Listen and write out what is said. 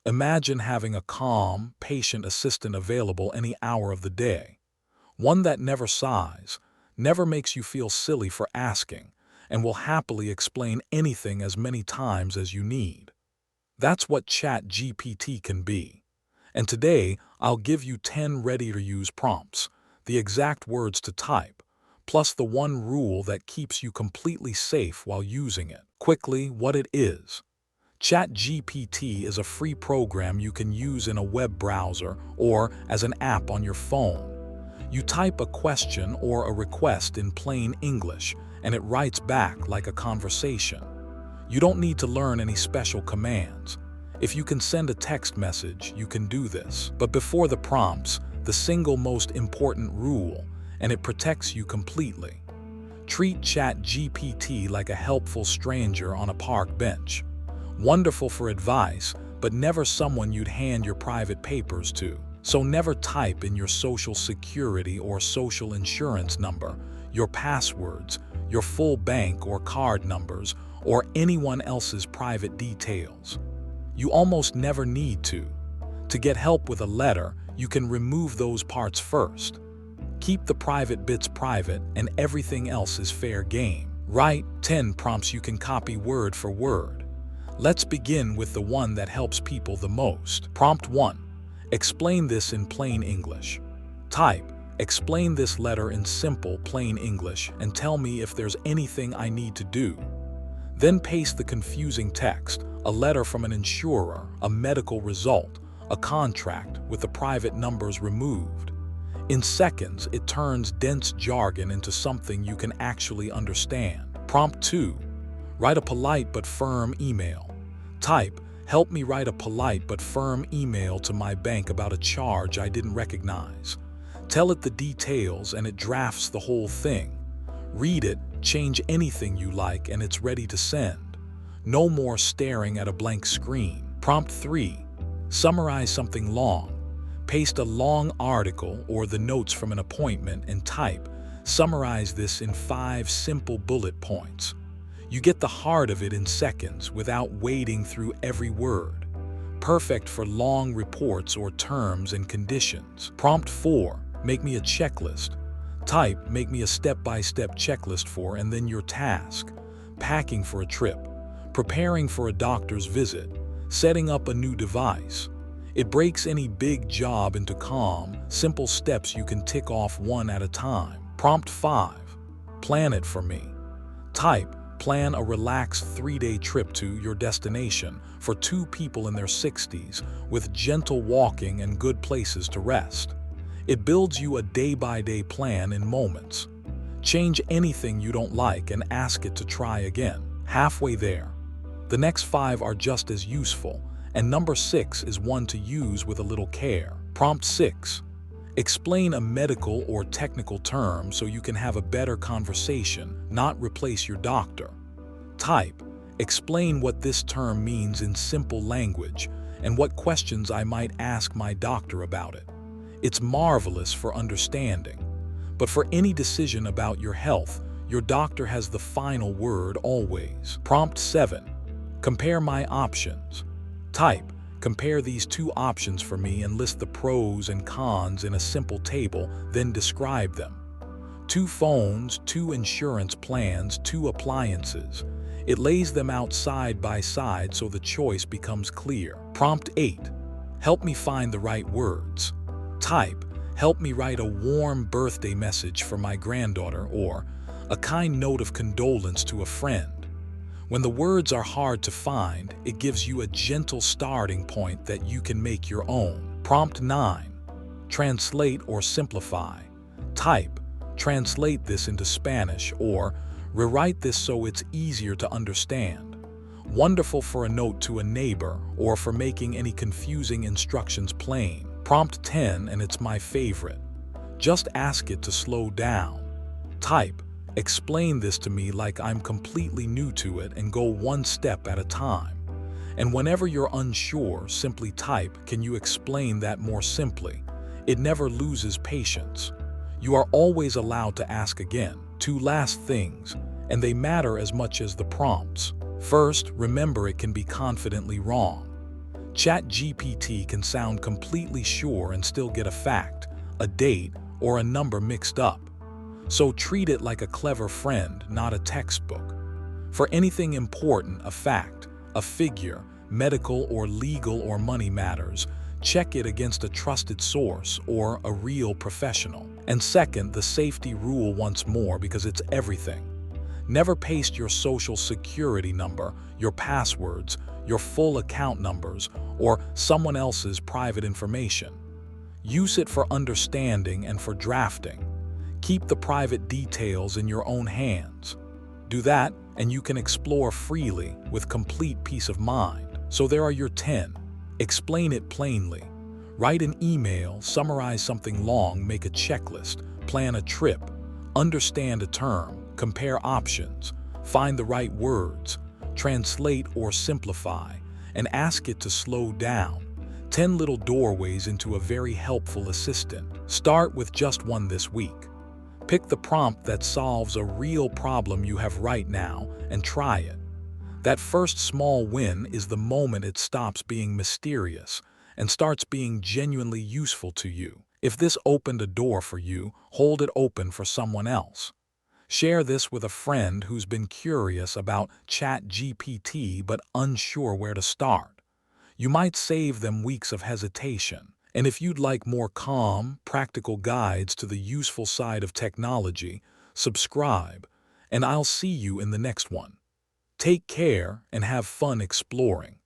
Imagine having a calm, patient assistant available any hour of the day. One that never sighs, never makes you feel silly for asking, and will happily explain anything as many times as you need. That's what ChatGPT can be. And today, I'll give you 10 ready-to-use prompts, the exact words to type, plus the one rule that keeps you completely safe while using it. Quickly, what it is. ChatGPT is a free program you can use in a web browser or as an app on your phone. You type a question or a request in plain English, and it writes back like a conversation. You don't need to learn any special commands. If you can send a text message, you can do this. But before the prompts, the single most important rule, and it protects you completely. Treat ChatGPT like a helpful stranger on a park bench. Wonderful for advice, but never someone you'd hand your private papers to. So never type in your social security or social insurance number, your passwords, your full bank or card numbers, or anyone else's private details. You almost never need to. To get help with a letter, you can remove those parts first. Keep the private bits private and everything else is fair game. Write 10 prompts you can copy word for word. Let's begin with the one that helps people the most. Prompt 1. Explain this in plain English. Type, explain this letter in simple, plain English and tell me if there's anything I need to do. Then paste the confusing text, a letter from an insurer, a medical result, a contract with the private numbers removed. In seconds, it turns dense jargon into something you can actually understand. Prompt 2. Write a polite but firm email. Type, help me write a polite but firm email to my bank about a charge I didn't recognize. Tell it the details and it drafts the whole thing. Read it, change anything you like, and it's ready to send. No more staring at a blank screen. Prompt 3. Summarize something long. Paste a long article or the notes from an appointment and type, summarize this in 5 simple bullet points. You get the heart of it in seconds without wading through every word. Perfect for long reports or terms and conditions. Prompt 4. Make me a checklist. Type, make me a step-by-step checklist for, and then your task. Packing for a trip, preparing for a doctor's visit, setting up a new device. It breaks any big job into calm, simple steps you can tick off one at a time. Prompt 5. Plan it for me. Type, plan a relaxed 3-day trip to your destination for 2 people in their 60s with gentle walking and good places to rest. It builds you a day-by-day plan in moments. Change anything you don't like and ask it to try again. Halfway there. The next 5 are just as useful, and number 6 is one to use with a little care. Prompt 6. Explain a medical or technical term so you can have a better conversation, not replace your doctor. Type, explain what this term means in simple language and what questions I might ask my doctor about it. It's marvelous for understanding. But for any decision about your health, your doctor has the final word always. Prompt 7. Compare my options. Type, compare these 2 options for me and list the pros and cons in a simple table, then describe them. 2 phones, 2 insurance plans, 2 appliances. It lays them out side by side so the choice becomes clear. Prompt 8. Help me find the right words. Type, help me write a warm birthday message for my granddaughter or a kind note of condolence to a friend. When the words are hard to find, it gives you a gentle starting point that you can make your own. Prompt 9. Translate or simplify. Type, translate this into Spanish or rewrite this so it's easier to understand. Wonderful for a note to a neighbor or for making any confusing instructions plain. Prompt 10, and it's my favorite. Just ask it to slow down. Type, explain this to me like I'm completely new to it and go one step at a time. And whenever you're unsure, simply type, can you explain that more simply? It never loses patience. You are always allowed to ask again. 2 last things, and they matter as much as the prompts. First, remember it can be confidently wrong. ChatGPT can sound completely sure and still get a fact, a date, or a number mixed up. So treat it like a clever friend, not a textbook. For anything important, a fact, a figure, medical or legal or money matters, check it against a trusted source or a real professional. And second, the safety rule once more, because it's everything. Never paste your social security number, your passwords, your full account numbers, or someone else's private information. Use it for understanding and for drafting. Keep the private details in your own hands. Do that, and you can explore freely with complete peace of mind. So there are your 10. Explain it plainly. Write an email, summarize something long, make a checklist, plan a trip, understand a term, compare options, find the right words, translate or simplify, and ask it to slow down. 10 little doorways into a very helpful assistant. Start with just one this week. Pick the prompt that solves a real problem you have right now and try it. That first small win is the moment it stops being mysterious and starts being genuinely useful to you. If this opened a door for you, hold it open for someone else. Share this with a friend who's been curious about ChatGPT but unsure where to start. You might save them weeks of hesitation. And if you'd like more calm, practical guides to the useful side of technology, subscribe, and I'll see you in the next one. Take care and have fun exploring.